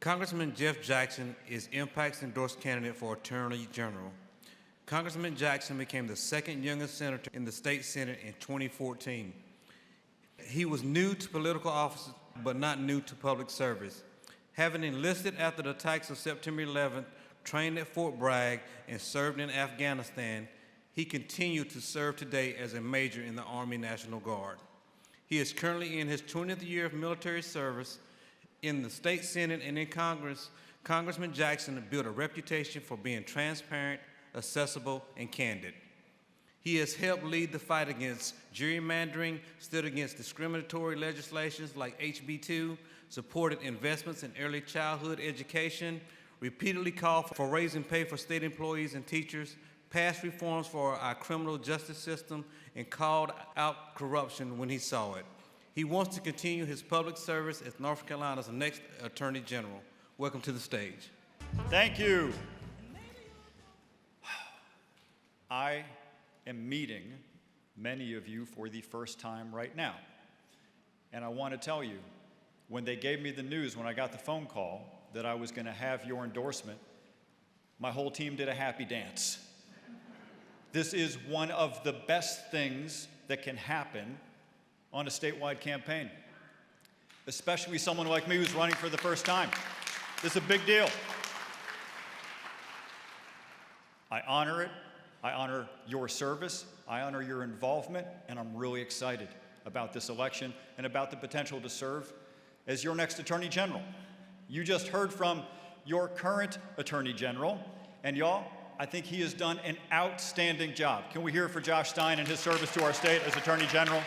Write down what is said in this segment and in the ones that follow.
Congressman Jeff Jackson is EMPAC's endorsed candidate for Attorney General. Congressman Jackson became the second youngest senator in the state Senate in 2014. He was new to political office, but not new to public service. Having enlisted after the attacks of September 11th, trained at Fort Bragg, and served in Afghanistan, he continued to serve today as a major in the Army National Guard. He is currently in his 20th year of military service. In the state Senate and in Congress, Congressman Jackson built a reputation for being transparent, accessible, and candid. He has helped lead the fight against gerrymandering, stood against discriminatory legislations like HB 2, supported investments in early childhood education, repeatedly called for raising pay for state employees and teachers, passed reforms for our criminal justice system, and called out corruption when he saw it. He wants to continue his public service as North Carolina's next Attorney General. Welcome to the stage. Thank you. I am meeting many of you for the first time right now. And I want to tell you, when they gave me the news, when I got the phone call that I was going to have your endorsement, my whole team did a happy dance. This is one of the best things that can happen on a statewide campaign, especially someone like me who's running for the first time. This is a big deal. I honor it. I honor your service. I honor your involvement, and I'm really excited about this election and about the potential to serve as your next Attorney General. You just heard from your current Attorney General, and y'all, I think he has done an outstanding job. Can we hear it for Josh Stein and his service to our state as Attorney General?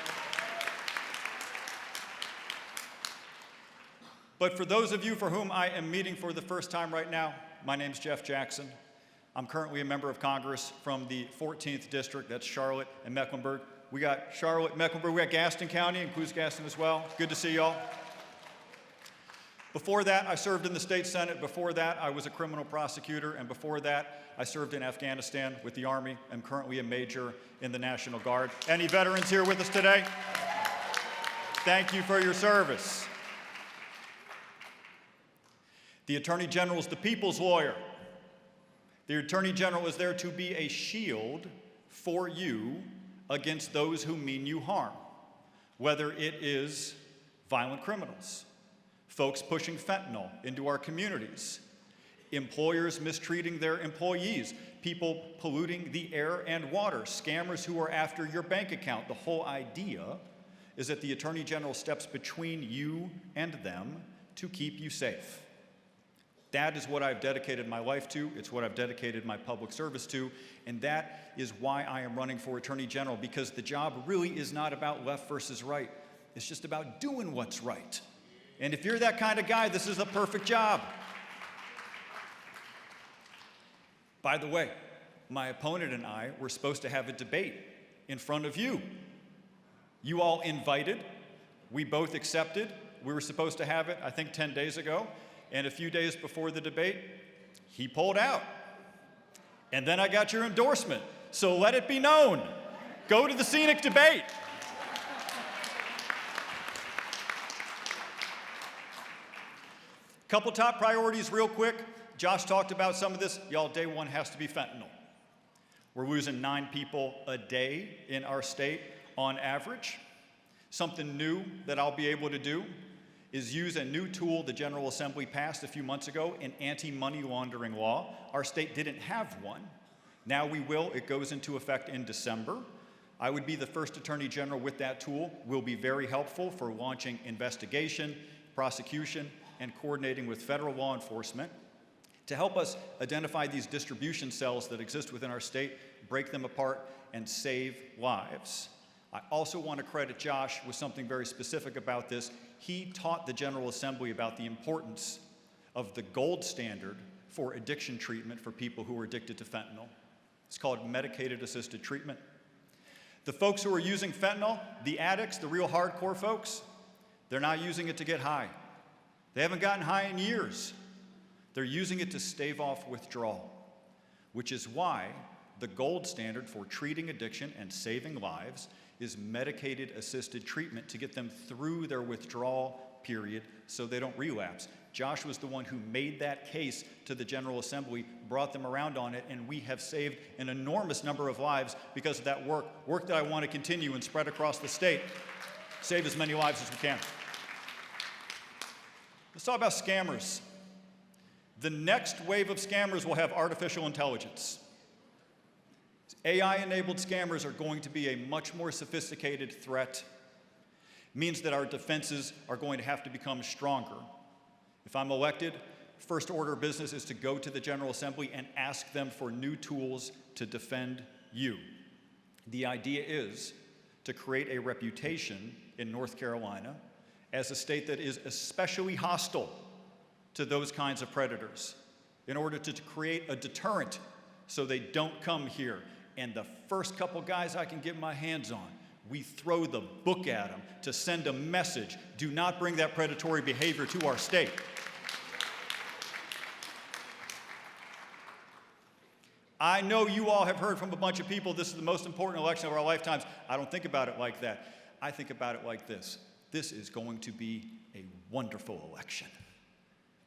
But for those of you for whom I am meeting for the first time right now, my name's Jeff Jackson. I'm currently a member of Congress from the 14th District, that's Charlotte and Mecklenburg. We got Charlotte, Mecklenburg, we got Gaston County, includes Gaston as well. Good to see y'all. Before that, I served in the state Senate. Before that, I was a criminal prosecutor. And before that, I served in Afghanistan with the Army. I'm currently a major in the National Guard. Any veterans here with us today? Thank you for your service. The Attorney General is the people's lawyer. The Attorney General is there to be a shield for you against those who mean you harm, whether it is violent criminals, folks pushing fentanyl into our communities, employers mistreating their employees, people polluting the air and water, scammers who are after your bank account. The whole idea is that the Attorney General steps between you and them to keep you safe. That is what I've dedicated my life to. It's what I've dedicated my public service to. And that is why I am running for Attorney General, because the job really is not about left versus right. It's just about doing what's right. And if you're that kind of guy, this is a perfect job. By the way, my opponent and I were supposed to have a debate in front of you. You all invited. We both accepted. We were supposed to have it, I think, 10 days ago. And a few days before the debate, he pulled out. And then I got your endorsement. So let it be known. Go to the scenic debate. Couple top priorities real quick. Josh talked about some of this. Y'all, day one has to be fentanyl. We're losing 9 people a day in our state on average. Something new that I'll be able to do is use a new tool the General Assembly passed a few months ago, an anti-money laundering law. Our state didn't have one. Now we will. It goes into effect in December. I would be the first Attorney General with that tool. Will be very helpful for launching investigation, prosecution, and coordinating with federal law enforcement to help us identify these distribution cells that exist within our state, break them apart, and save lives. I also want to credit Josh with something very specific about this. He taught the General Assembly about the importance of the gold standard for addiction treatment for people who are addicted to fentanyl. It's called medicated assisted treatment. The folks who are using fentanyl, the addicts, the real hardcore folks, they're not using it to get high. They haven't gotten high in years. They're using it to stave off withdrawal, which is why the gold standard for treating addiction and saving lives is medicated assisted treatment to get them through their withdrawal period so they don't relapse. Josh was the one who made that case to the General Assembly, brought them around on it, and we have saved an enormous number of lives because of that work that I want to continue and spread across the state, save as many lives as we can. Let's talk about scammers. The next wave of scammers will have artificial intelligence. AI-enabled scammers are going to be a much more sophisticated threat. It means that our defenses are going to have to become stronger. If I'm elected, first order of business is to go to the General Assembly and ask them for new tools to defend you. The idea is to create a reputation in North Carolina as a state that is especially hostile to those kinds of predators in order to create a deterrent so they don't come here. And the first couple guys I can get my hands on, we throw the book at them to send a message: do not bring that predatory behavior to our state. I know you all have heard from a bunch of people, this is the most important election of our lifetimes. I don't think about it like that. I think about it like this. This is going to be a wonderful election.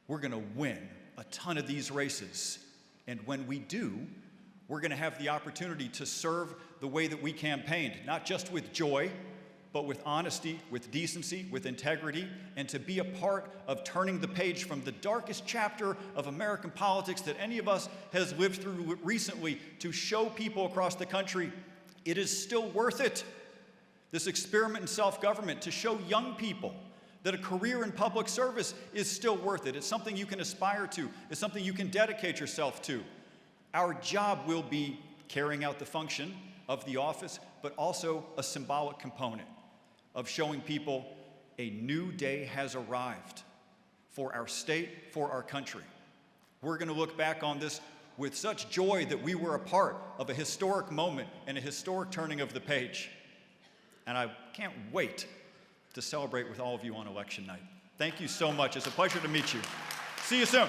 We're going to win a ton of these races. And when we do, we're going to have the opportunity to serve the way that we campaigned, not just with joy, but with honesty, with decency, with integrity, and to be a part of turning the page from the darkest chapter of American politics that any of us has lived through recently, to show people across the country it is still worth it. This experiment in self-government, to show young people that a career in public service is still worth it. It's something you can aspire to. It's something you can dedicate yourself to. Our job will be carrying out the function of the office, but also a symbolic component of showing people a new day has arrived for our state, for our country. We're going to look back on this with such joy that we were a part of a historic moment and a historic turning of the page. And I can't wait to celebrate with all of you on election night. Thank you so much. It's a pleasure to meet you. See you soon.